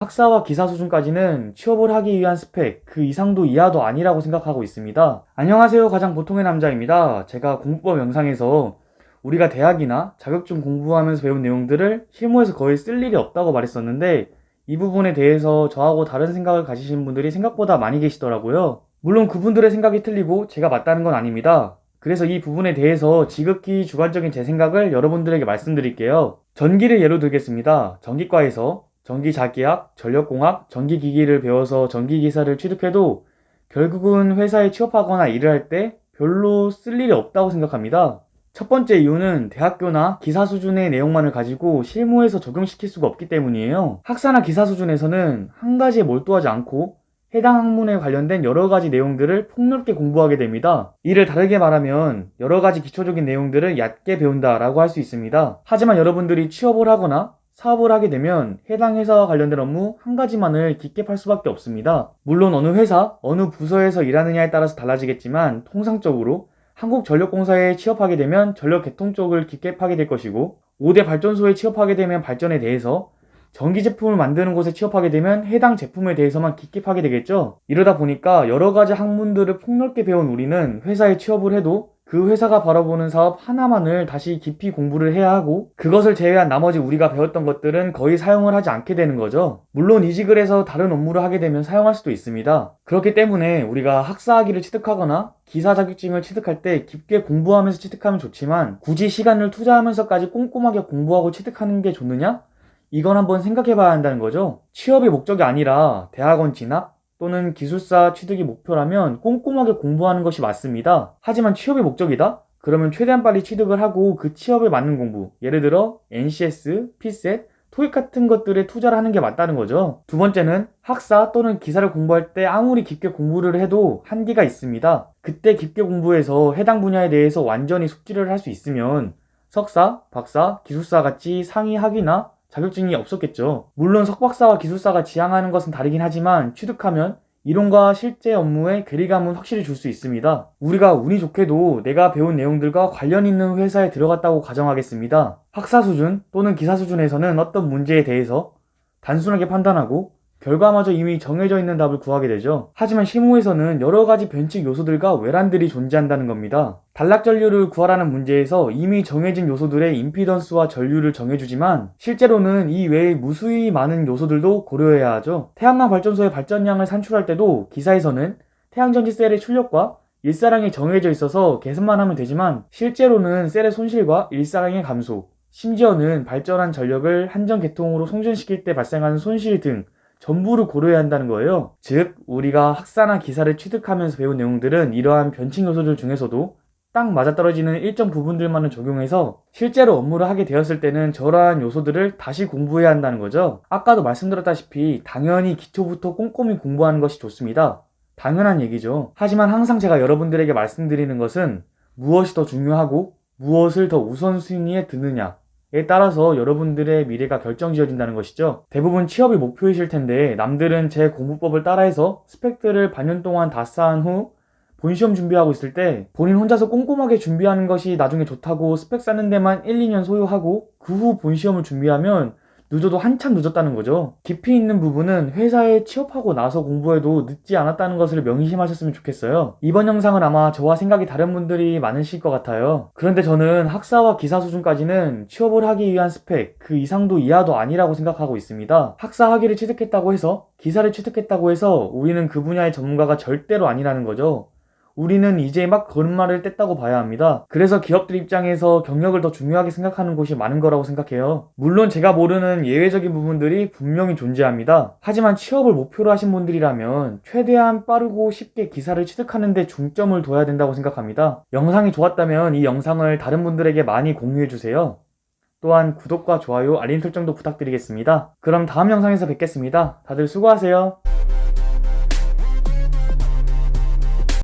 학사와 기사 수준까지는 취업을 하기 위한 스펙, 그 이상도 이하도 아니라고 생각하고 있습니다. 안녕하세요. 가장 보통의 남자입니다. 제가 공부법 영상에서 우리가 대학이나 자격증 공부하면서 배운 내용들을 실무에서 거의 쓸 일이 없다고 말했었는데 이 부분에 대해서 저하고 다른 생각을 가지신 분들이 생각보다 많이 계시더라고요. 물론 그분들의 생각이 틀리고 제가 맞다는 건 아닙니다. 그래서 이 부분에 대해서 지극히 주관적인 제 생각을 여러분들에게 말씀드릴게요. 전기를 예로 들겠습니다. 전기과에서 전기자기학, 전력공학, 전기기기를 배워서 전기기사를 취득해도 결국은 회사에 취업하거나 일을 할 때 별로 쓸 일이 없다고 생각합니다. 첫 번째 이유는 대학교나 기사 수준의 내용만을 가지고 실무에서 적용시킬 수가 없기 때문이에요. 학사나 기사 수준에서는 한 가지에 몰두하지 않고 해당 학문에 관련된 여러 가지 내용들을 폭넓게 공부하게 됩니다. 이를 다르게 말하면 여러 가지 기초적인 내용들을 얕게 배운다라고 할 수 있습니다. 하지만 여러분들이 취업을 하거나 사업을 하게 되면 해당 회사와 관련된 업무 한 가지만을 깊게 팔 수밖에 없습니다. 물론 어느 회사, 어느 부서에서 일하느냐에 따라서 달라지겠지만 통상적으로 한국전력공사에 취업하게 되면 전력 개통 쪽을 깊게 파게 될 것이고 5대 발전소에 취업하게 되면 발전에 대해서 전기 제품을 만드는 곳에 취업하게 되면 해당 제품에 대해서만 깊게 파게 되겠죠. 이러다 보니까 여러 가지 학문들을 폭넓게 배운 우리는 회사에 취업을 해도 그 회사가 바라보는 사업 하나만을 다시 깊이 공부를 해야 하고 그것을 제외한 나머지 우리가 배웠던 것들은 거의 사용을 하지 않게 되는 거죠. 물론 이직을 해서 다른 업무를 하게 되면 사용할 수도 있습니다. 그렇기 때문에 우리가 학사학위를 취득하거나 기사 자격증을 취득할 때 깊게 공부하면서 취득하면 좋지만 굳이 시간을 투자하면서까지 꼼꼼하게 공부하고 취득하는 게 좋느냐? 이건 한번 생각해 봐야 한다는 거죠. 취업이 목적이 아니라 대학원 진학 또는 기술사 취득이 목표라면 꼼꼼하게 공부하는 것이 맞습니다. 하지만 취업이 목적이다? 그러면 최대한 빨리 취득을 하고 그 취업에 맞는 공부, 예를 들어 NCS, PSET, 토익 같은 것들에 투자를 하는 게 맞다는 거죠. 두 번째는 학사 또는 기사를 공부할 때 아무리 깊게 공부를 해도 한계가 있습니다. 그때 깊게 공부해서 해당 분야에 대해서 완전히 숙지를 할 수 있으면 석사, 박사, 기술사 같이 상위 학위나 자격증이 없었겠죠. 물론 석박사와 기술사가 지향하는 것은 다르긴 하지만 취득하면 이론과 실제 업무의 괴리감은 확실히 줄 수 있습니다. 우리가 운이 좋게도 내가 배운 내용들과 관련 있는 회사에 들어갔다고 가정하겠습니다. 학사 수준 또는 기사 수준에서는 어떤 문제에 대해서 단순하게 판단하고 결과마저 이미 정해져 있는 답을 구하게 되죠. 하지만 실무에서는 여러 가지 변칙 요소들과 외란들이 존재한다는 겁니다. 단락 전류를 구하라는 문제에서 이미 정해진 요소들의 임피던스와 전류를 정해주지만 실제로는 이 외에 무수히 많은 요소들도 고려해야 하죠. 태양광 발전소의 발전량을 산출할 때도 기사에서는 태양전지 셀의 출력과 일사량이 정해져 있어서 계산만 하면 되지만 실제로는 셀의 손실과 일사량의 감소, 심지어는 발전한 전력을 한전 계통으로 송전시킬 때 발생하는 손실 등 전부를 고려해야 한다는 거예요. 즉, 우리가 학사나 기사를 취득하면서 배운 내용들은 이러한 변칙 요소들 중에서도 딱 맞아떨어지는 일정 부분들만을 적용해서 실제로 업무를 하게 되었을 때는 저러한 요소들을 다시 공부해야 한다는 거죠. 아까도 말씀드렸다시피 당연히 기초부터 꼼꼼히 공부하는 것이 좋습니다. 당연한 얘기죠. 하지만 항상 제가 여러분들에게 말씀드리는 것은 무엇이 더 중요하고 무엇을 더 우선순위에 두느냐에 따라서 여러분들의 미래가 결정지어진다는 것이죠. 대부분 취업이 목표이실 텐데 남들은 제 공부법을 따라해서 스펙들을 반년 동안 다 쌓은 후 본시험 준비하고 있을 때 본인 혼자서 꼼꼼하게 준비하는 것이 나중에 좋다고 스펙 쌓는 데만 1, 2년 소요하고 그 후 본시험을 준비하면 늦어도 한참 늦었다는 거죠. 깊이 있는 부분은 회사에 취업하고 나서 공부해도 늦지 않았다는 것을 명심하셨으면 좋겠어요. 이번 영상은 아마 저와 생각이 다른 분들이 많으실 것 같아요. 그런데 저는 학사와 기사 수준까지는 취업을 하기 위한 스펙, 그 이상도 이하도 아니라고 생각하고 있습니다. 학사 학위를 취득했다고 해서 기사를 취득했다고 해서 우리는 그 분야의 전문가가 절대로 아니라는 거죠. 우리는 이제 막 걸음마를 뗐다고 봐야 합니다. 그래서 기업들 입장에서 경력을 더 중요하게 생각하는 곳이 많은 거라고 생각해요. 물론 제가 모르는 예외적인 부분들이 분명히 존재합니다. 하지만 취업을 목표로 하신 분들이라면 최대한 빠르고 쉽게 기사를 취득하는 데 중점을 둬야 된다고 생각합니다. 영상이 좋았다면 이 영상을 다른 분들에게 많이 공유해주세요. 또한 구독과 좋아요, 알림 설정도 부탁드리겠습니다. 그럼 다음 영상에서 뵙겠습니다. 다들 수고하세요.